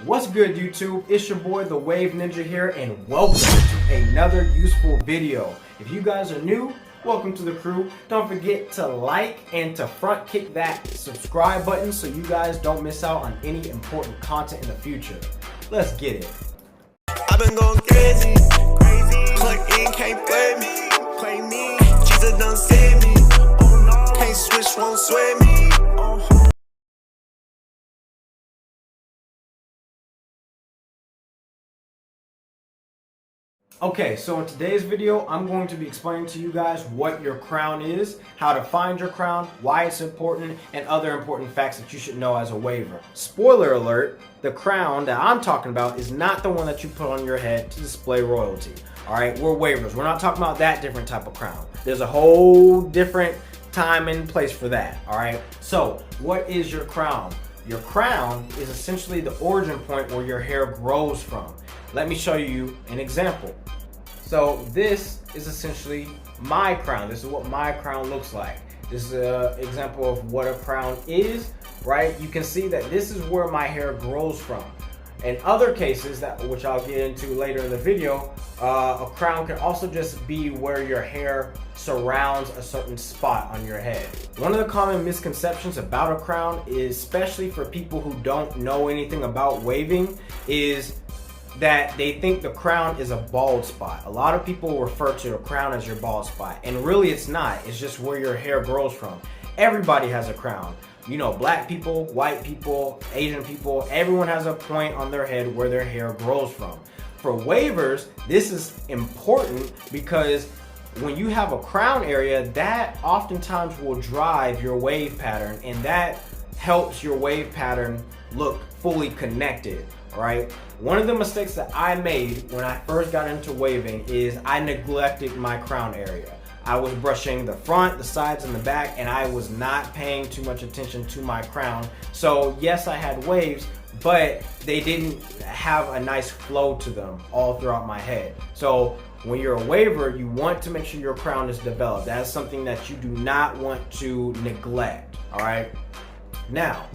What's good, YouTube? It's your boy the Wave Ninja here, and welcome to another useful video. If you guys are new, welcome to the crew. Don't forget to like and to front kick that subscribe button so you guys don't miss out on any important content in the future. Let's get it. I've been going crazy. Plug in, can't play me. Jesus done save me. Can't switch, won't sway me. Okay, so in today's video, I'm going to be explaining to you guys what your crown is, how to find your crown, why it's important, and other important facts that you should know as a waver. Spoiler alert, the crown that I'm talking about is not the one that you put on your head to display royalty. Alright, we're wavers. We're not talking about that different type of crown. There's a whole different time and place for that. Alright, so what is your crown? Your crown is essentially the origin point where your hair grows from. Let me show you an example. So this is essentially my crown. This is what my crown looks like. This is an example of what a crown is, right? You can see that this is where my hair grows from. In other cases, which I'll get into later in the video, a crown can also just be where your hair surrounds a certain spot on your head. One of the common misconceptions about a crown, especially for people who don't know anything about waving, is that they think the crown is a bald spot. A lot of people refer to a crown as your bald spot, and really it's not. It's just where your hair grows from. Everybody has a crown. You know, black people, white people, Asian people, everyone has a point on their head where their hair grows from. For wavers, this is important because when you have a crown area, that oftentimes will drive your wave pattern, and that helps your wave pattern look fully connected. Alright, one of the mistakes that I made when I first got into waving is I neglected my crown area. I was brushing the front, the sides, and the back, and I was not paying too much attention to my crown. So yes, I had waves, but they didn't have a nice flow to them all throughout my head. So when you're a waver, you want to make sure your crown is developed. That is something that you do not want to neglect. Alright, now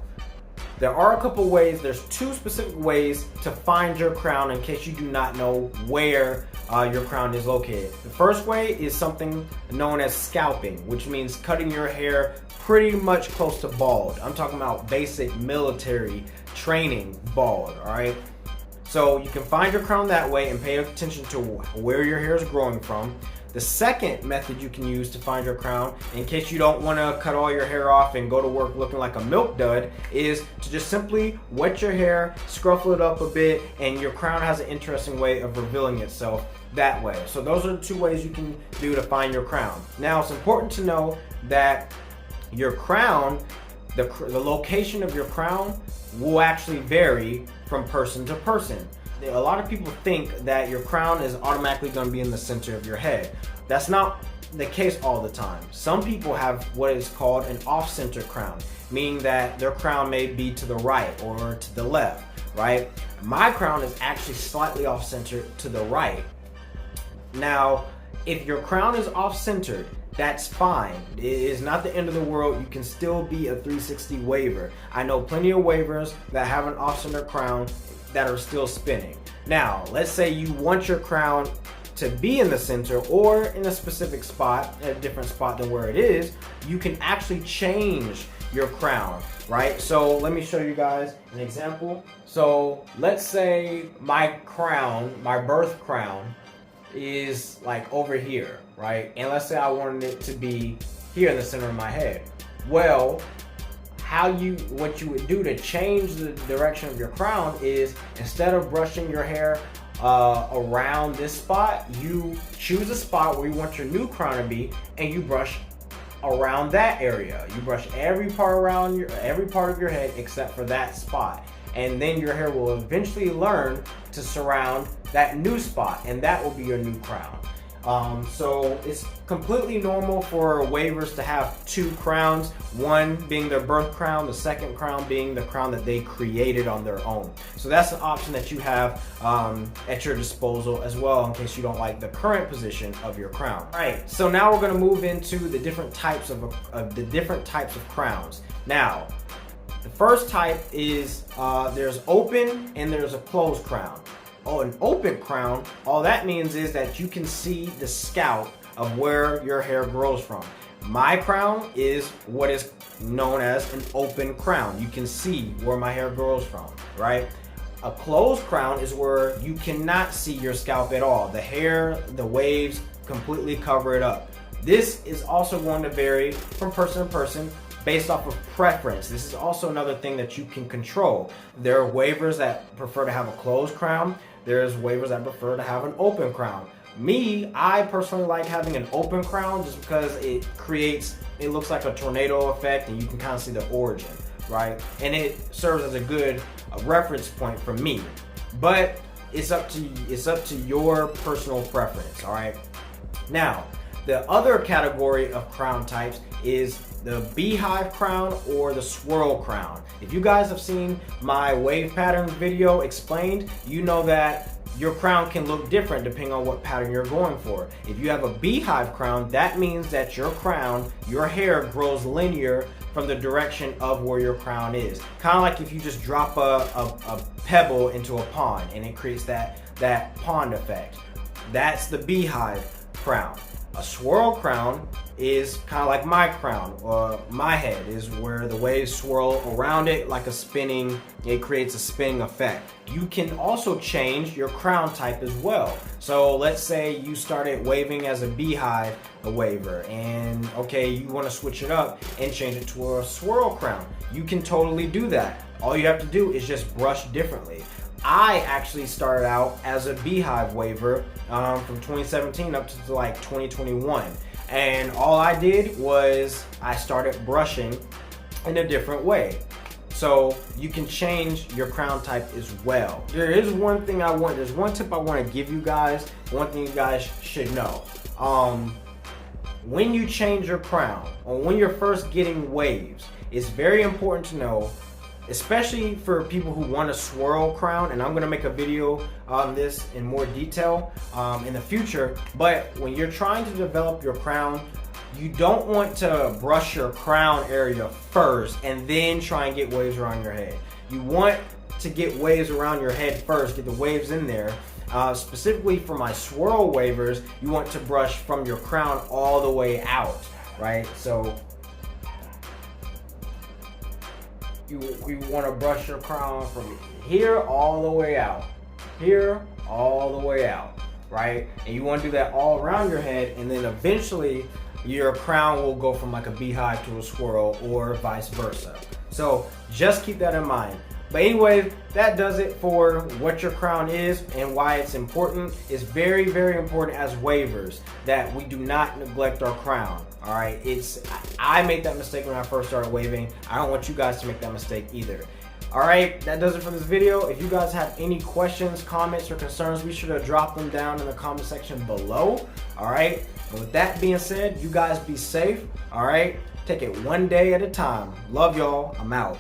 there are a couple ways. There's two specific ways to find your crown in case you do not know where your crown is located. The first way is something known as scalping, which means cutting your hair pretty much close to bald. I'm talking about basic military training bald, alright? So you can find your crown that way and pay attention to where your hair is growing from. The second method you can use to find your crown, in case you don't want to cut all your hair off and go to work looking like a milk dud, is to just simply wet your hair, scruffle it up a bit, and your crown has an interesting way of revealing itself that way. So those are the two ways you can do to find your crown. Now, it's important to know that your crown, the location of your crown will actually vary from person to person. A lot of people think that your crown is automatically going to be in the center of your head. That's not the case all the time. Some people have what is called an off-center crown, meaning that their crown may be to the right or to the left, right? My crown is actually slightly off-center to the right. Now, if your crown is off-centered, that's fine. It is not the end of the world. You can still be a 360 waver. I know plenty of wavers that have an off-center crown that are still spinning. Now, let's say you want your crown to be in the center or in a specific spot, a different spot than where it is. You can actually change your crown, right? So let me show you guys an example. So let's say my crown, my birth crown, is like over here, right? And let's say I wanted it to be here in the center of my head. Well, what you would do to change the direction of your crown is, instead of brushing your hair around this spot, you choose a spot where you want your new crown to be, and you brush around that area. You brush every part of your head except for that spot, and then your hair will eventually learn to surround that new spot, and that will be your new crown. So it's completely normal for wavers to have two crowns, one being their birth crown, the second crown being the crown that they created on their own. So that's an option that you have at your disposal as well, in case you don't like the current position of your crown. All right, so now we're going to move into the different types of crowns. Now, The first type is there's open and there's a closed crown. Oh, an open crown, all that means is that you can see the scalp of where your hair grows from. My crown is what is known as an open crown. You can see where my hair grows from, right? A closed crown is where you cannot see your scalp at all. The hair, the waves completely cover it up. This is also going to vary from person to person based off of preference. This is also another thing that you can control. There are wavers that prefer to have a closed crown. There's wavers that prefer to have an open crown. Me, I personally like having an open crown just because it looks like a tornado effect and you can kind of see the origin, right? And it serves as a good reference point for me. But it's up to your personal preference, all right? Now, the other category of crown types is the beehive crown or the swirl crown. If you guys have seen my wave pattern video explained, you know that your crown can look different depending on what pattern you're going for. If you have a beehive crown, that means that your crown, your hair grows linear from the direction of where your crown is. Kind of like if you just drop a pebble into a pond and it creates that pond effect. That's the beehive crown. A swirl crown is kind of like my crown, or my head is where the waves swirl around it like it creates a spinning effect. You can also change your crown type as well. So let's say you started waving as a beehive waver, and okay, you want to switch it up and change it to a swirl crown. You can totally do that. All you have to do is just brush differently. I actually started out as a beehive waver from 2017 up to like 2021. And all I did was I started brushing in a different way. So you can change your crown type as well. There's one tip I want to give you guys, one thing you guys should know. When you change your crown, or when you're first getting waves, it's very important to know, especially for people who want a swirl crown, and I'm going to make a video on this in more detail in the future. But when you're trying to develop your crown, you don't want to brush your crown area first and then try and get waves around your head. You want to get waves around your head first, get the waves in there. Specifically for my swirl wavers, you want to brush from your crown all the way out, right? So you want to brush your crown from here all the way out, here all the way out, right? And you want to do that all around your head, and then eventually your crown will go from like a beehive to a swirl, or vice versa. So just keep that in mind. But anyway, that does it for what your crown is and why it's important. It's very, very important as wavers that we do not neglect our crown. All right, I made that mistake when I first started waving. I don't want you guys to make that mistake either. All right, that does it for this video. If you guys have any questions, comments, or concerns, be sure to drop them down in the comment section below. All right, and with that being said, you guys be safe. All right, take it one day at a time. Love y'all. I'm out.